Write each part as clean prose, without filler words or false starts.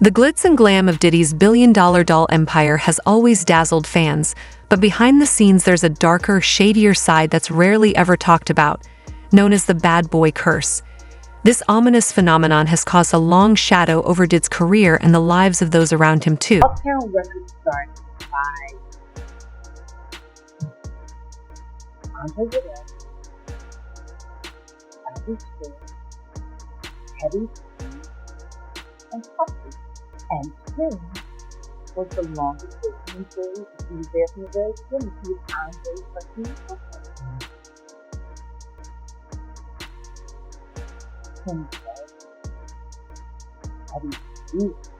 The glitz and glam of Diddy's billion-dollar doll empire has always dazzled fans, but behind the scenes there's a darker, shadier side that's rarely ever talked about, known as the bad boy curse. This ominous phenomenon has caused a long shadow over Diddy's career and the lives of those around him too. Uptown Records started by Andre Diddy, Heavy, and Puffy. And Tim was the longest working employee. He was there from the very beginning. He was Andre's fucking partner. Tim said, Heavy D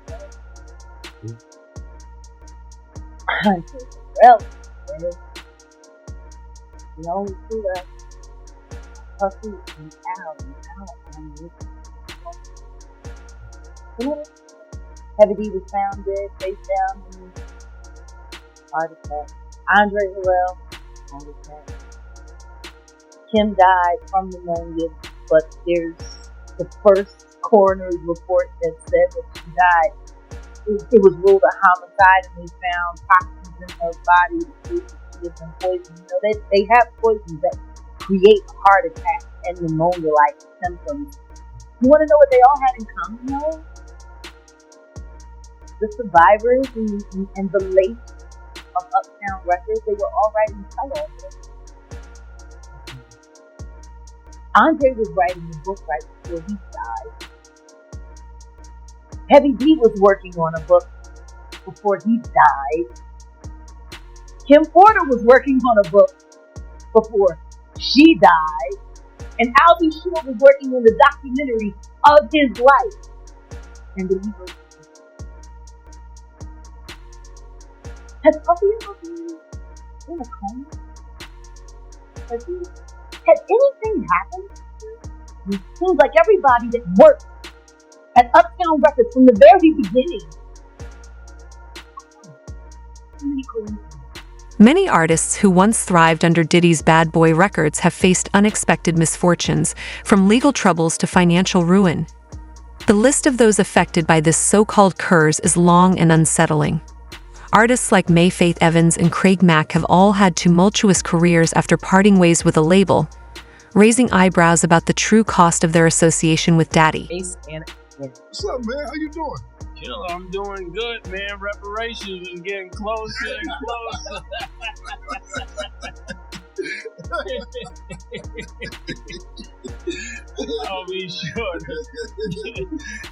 said, Andre Burrell said, the only two that Puffy and Al and Al. Heavy D was found dead, face down in heart attack. Andre Harrell, heart attack. Kim died from pneumonia, but there's the first coroner's report that said that she died. It was ruled a homicide, and they found toxins in her body to prove that she had been poisoned. You know, they have poisons that create heart attack and pneumonia-like symptoms. You want to know what they all had in common, though? The survivors and the late of Uptown Records, they were all writing tell-all. Andre was writing the book right before he died. Heavy D was working on a book before he died. Kim Porter was working on a book before she died. And Albie Shore was working on the documentary of his life. And then he was. Has Puffy ever been in a coma? Has anything happened? It seems like everybody that worked at Uptown Records from the very beginning. Many artists who once thrived under Diddy's Bad Boy Records have faced unexpected misfortunes, from legal troubles to financial ruin. The list of those affected by this so-called curse is long and unsettling. Artists like May Faith Evans and Craig Mack have all had tumultuous careers after parting ways with a label, raising eyebrows about the true cost of their association with Daddy. What's up, man? How you doing? Yo, I'm doing good, man. Reparations is getting closer and closer. I'll be sure to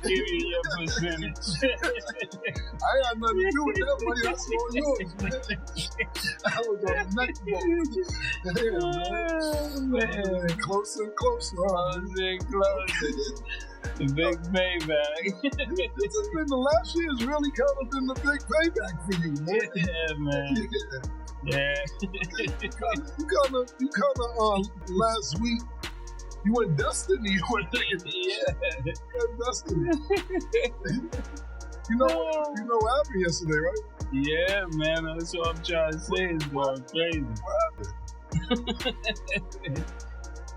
give you your percentage. I ain't got nothing to do with that money. That's all yours, man. I was on the next one. Man. Closer and closer. Closer and closer. The big payback. This has been the last year has really kind of been the big payback for you, man. Yeah, man. Yeah. You kind of last week you went Destiny. Yeah, Destiny. You know what happened yesterday, right? Yeah, man. That's what I'm trying to say. It's going crazy. What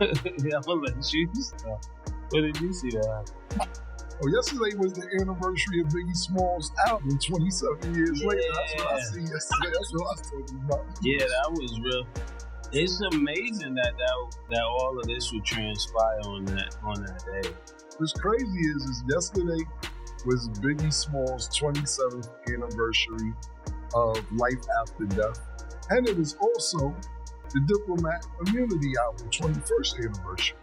happened? Yeah, I'm gonna let you start. What did you see that? Oh, yesterday was the anniversary of Biggie Smalls' album, 27 years later. That's what I see yesterday. That's what I was talking about. Yeah, that was real. It's amazing that all of this would transpire on that day. What's crazy is yesterday was Biggie Smalls' 27th anniversary of Life After Death, and it was also the Diplomat Immunity album, 21st anniversary.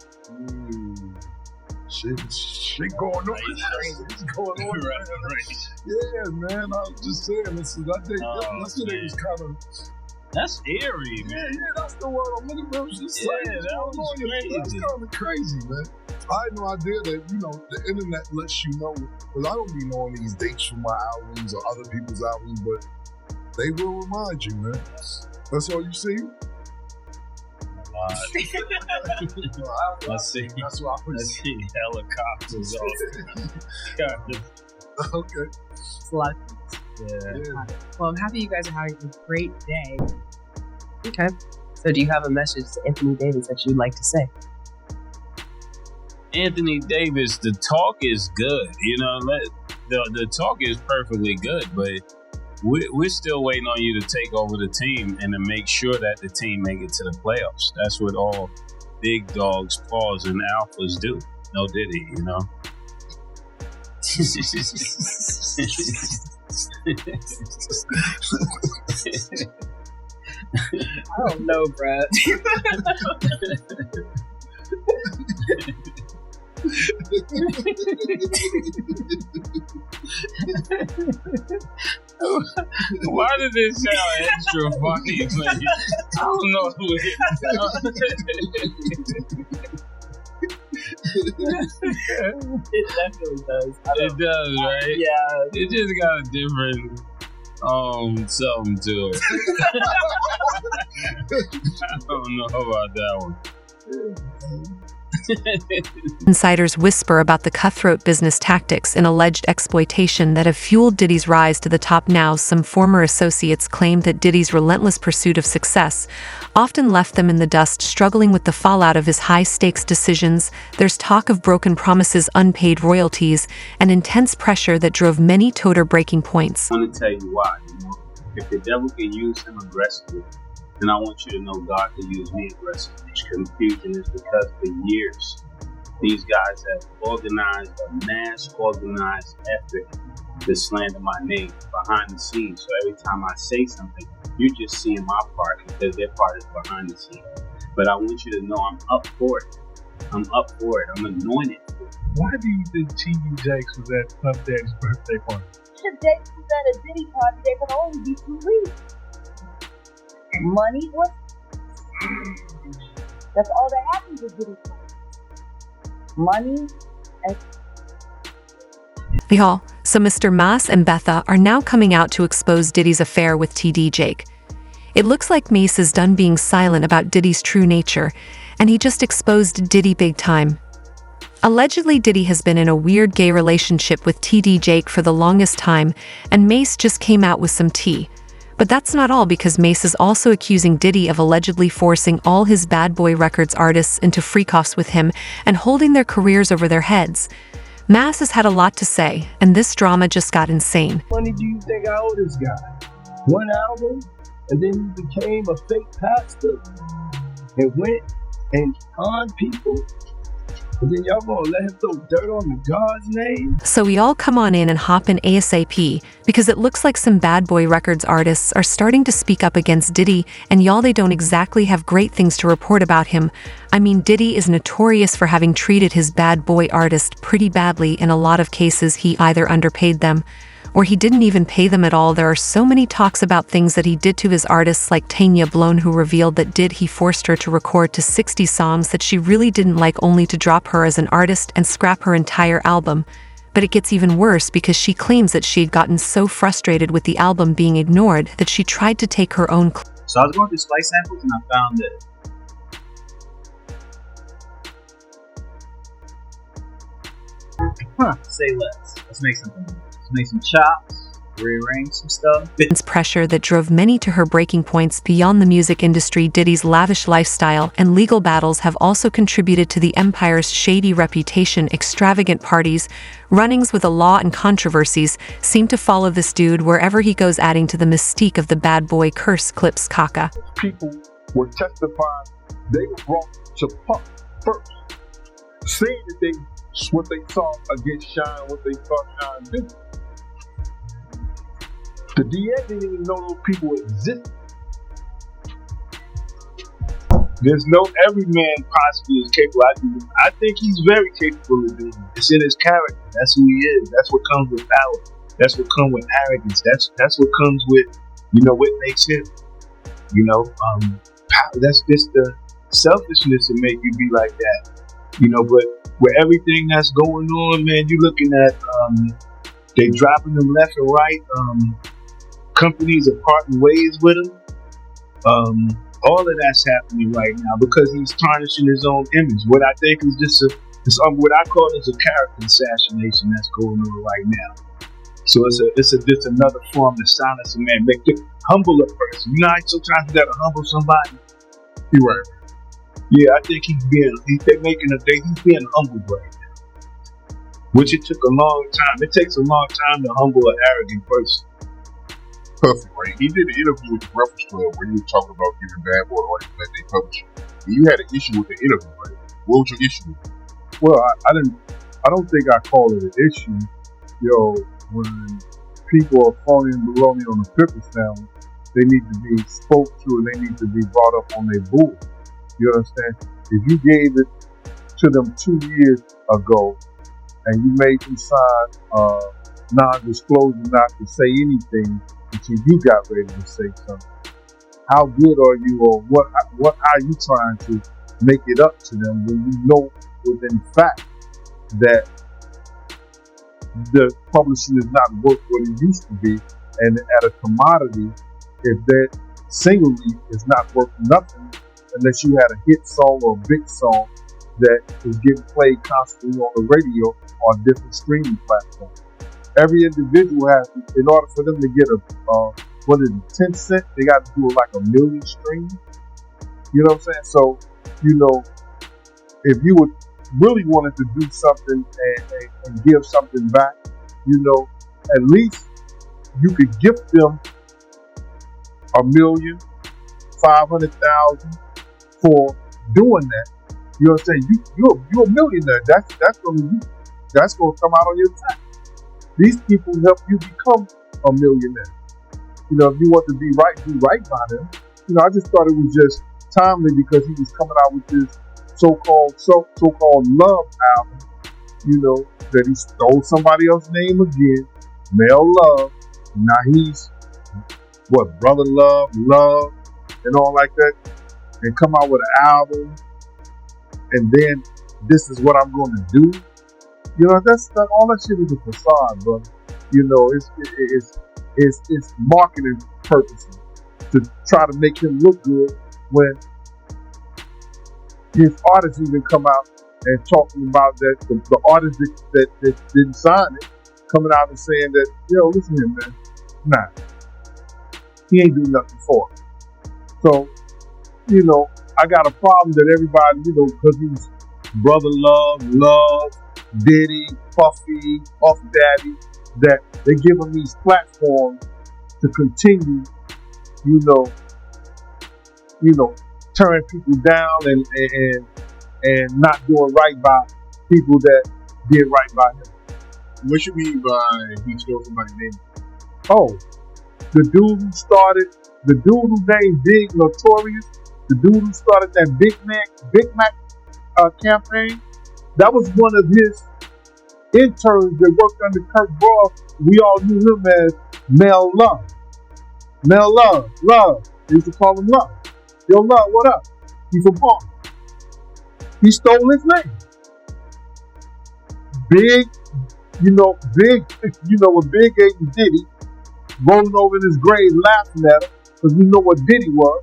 Shit going on. It's going on. Right. Yeah, man. I was just saying. Yesterday was kind of. That's eerie, man. Yeah, that's the word I'm looking for. That was crazy. That's kind of crazy, man. I had no idea that, the internet lets you know, because I don't be knowing these dates from my albums or other people's albums, but they will remind you, man. That's all you see? I see helicopters off. Okay. It's a lot of things. Yeah. Well, I'm happy you guys are having a great day. Okay. So do you have a message to Anthony Davis that you'd like to say? Anthony Davis, the talk is good. the talk is perfectly good, but we're still waiting on you to take over the team and to make sure that the team make it to the playoffs. That's what all big dogs, paws, and alphas do. No Diddy, you know. I don't know, Brad. Why did this sound extra funny? Like, I don't know who it definitely does. It does, right? Yeah. It just got a different something to it. I don't know about that one. Insiders whisper about the cutthroat business tactics and alleged exploitation that have fueled Diddy's rise to the top. Now, some former associates claim that Diddy's relentless pursuit of success often left them in the dust, struggling with the fallout of his high-stakes decisions. There's talk of broken promises, unpaid royalties, and intense pressure that drove many to their breaking points. I want to tell you why. You know, if the devil can use him aggressively, then I want you to know God can use me aggressively. Confusion is because for years, these guys have organized a mass organized effort to slander my name behind the scenes. So every time I say something, you're just seeing my part because their part is behind the scenes. But I want you to know I'm up for it. I'm up for it. I'm anointed. Why do you think T.D. Jakes was at Puff Daddy's birthday party? If Jakes was at a Diddy party, there could only be 2 reasons. Money was. That's all that happens with Diddy parties. Money and. So Mr. Mas and Betha are now coming out to expose Diddy's affair with T.D. Jake. It looks like Mace is done being silent about Diddy's true nature, and he just exposed Diddy big time. Allegedly, Diddy has been in a weird gay relationship with T.D. Jake for the longest time, and Mace just came out with some tea. But that's not all, because Mace is also accusing Diddy of allegedly forcing all his Bad Boy Records artists into freak-offs with him and holding their careers over their heads. Mas has had a lot to say, and this drama just got insane. Money do you think I owe this guy? 1 album, and then he became a fake pastor and went and conned people. And then y'all gonna let him throw dirt on the God's name? So we all come on in and hop in ASAP, because it looks like some Bad Boy Records artists are starting to speak up against Diddy, and y'all, they don't exactly have great things to report about him. I mean, Diddy is notorious for having treated his Bad Boy artists pretty badly. In a lot of cases, he either underpaid them, or he didn't even pay them at all. There are so many talks about things that he did to his artists, like Tanya Blown, who revealed that he forced her to record to 60 songs that she really didn't like, only to drop her as an artist and scrap her entire album. But it gets even worse, because she claims that she had gotten so frustrated with the album being ignored that she tried to take her own. So I was going through Splice samples and I found that say less. Let's make something. Let's make some chops, rearrange some stuff. Pressure that drove many to her breaking points. Beyond the music industry, Diddy's lavish lifestyle and legal battles have also contributed to the empire's shady reputation. Extravagant parties, run-ins with the law, and controversies seem to follow this dude wherever he goes, adding to the mystique of the Bad Boy curse. Clips Kaka. People were testifying they were brought to Puff first, saying that they what they saw against Shine, what they thought Shine did. The DA didn't even know those people existed. There's no every man possibly is capable. I think he's very capable of doing it. It's in his character. That's who he is. That's what comes with power. That's what comes with arrogance. That's what comes with, what makes him. Power. That's just the selfishness to make you be like that. But with everything that's going on, man, you're looking at they dropping them left and right. Companies are parting ways with him. All of that's happening right now because he's tarnishing his own image. What I think is just what I call is a character assassination that's going on right now. So it's just another form to silence a man, make it humble a person. How sometimes you gotta humble somebody. You're right. Yeah, I think he's being humbled right now. which it took a long time. It takes a long time to humble an arrogant person. Perfect, right? He did an interview with the Breakfast Club where he was talking about giving Bad Boy the right that they published. And you had an issue with the interview, right? What was your issue? Well, I don't think I call it an issue. When people are phony and baloney on the pickle sandwich, they need to be spoke to and they need to be brought up on their bull. You understand? If you gave it to them 2 years ago and you made them sign non-disclosure not to say anything until you got ready to say something, how good are you, or what are you trying to make it up to them when you know within fact that the publishing is not worth what it used to be, and at a commodity, if that singly is not worth nothing unless you had a hit song or a big song that is getting played constantly on the radio or different streaming platforms. Every individual has to, in order for them to get a 10 cent, they got to do like 1 million streams. You know what I'm saying? So, if you would really wanted to do something and give something back, at least you could gift them 1,500,000 for doing that. You know what I'm saying? You're a millionaire. That's gonna come out on your tax. These people help you become a millionaire. If you want to be right, do right by them. I just thought it was just timely because he was coming out with this so-called love album, that he stole somebody else's name again, Male Love. Now he's Brother Love, and all like that, and come out with an album, and then this is what I'm going to do. That's all that shit is a facade, brother. It's marketing purposes to try to make him look good when his artists even come out and talking about that the artists that didn't sign it coming out and saying that, listen here, man, nah, he ain't doing nothing for it. So, I got a problem that everybody, because he's Brother Love, Diddy, Puffy, Puff Daddy, that they give him these platforms to continue, tearing people down and not doing right by people that did right by him. What you mean by he stole somebody's name? Oh, the dude who named Big Notorious, the dude who started that Big Mac campaign, that was one of his interns that worked under Kurt Brough. We all knew him as Mel Love. Mel Love. They used to call him Love. Yo, Love, what up? He's from Harlem. He stole his name. Big, when Big ain't Diddy, rolling over in his grave laughing at him, because we know what Diddy was.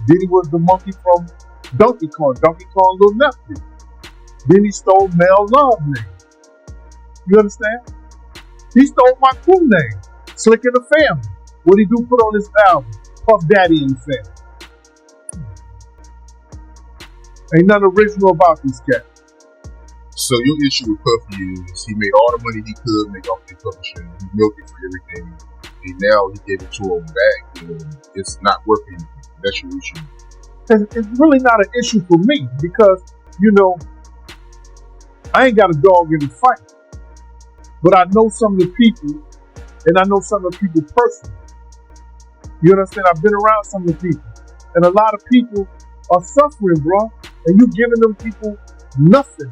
Diddy was the monkey from Donkey Kong little nephew. Then he stole Mel Love's name. You understand? He stole my cool name, Slick in the Family. What he do put on his album, Puff Daddy in the Family. Ain't nothing original about this cat. So your issue with Puffy is he made all the money he could make off the publishing. He milked it for everything. And now he gave it to him back. And it's not worth anything. That's your issue. It's really not an issue for me because, I ain't got a dog in the fight. But I know some of the people, and I know some of the people personally. You understand? I've been around some of the people. And a lot of people are suffering, bro. And you giving them people nothing.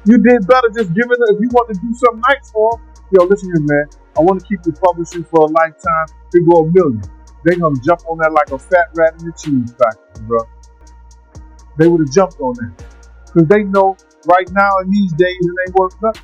You did better just giving them, if you want to do something nice for them, listen here, man. I want to keep you publishing for a lifetime. They go $1 million. They gonna jump on that like a fat rat in the cheese factory, bro. They would have jumped on that. Because they know right now in these days it ain't worth nothing.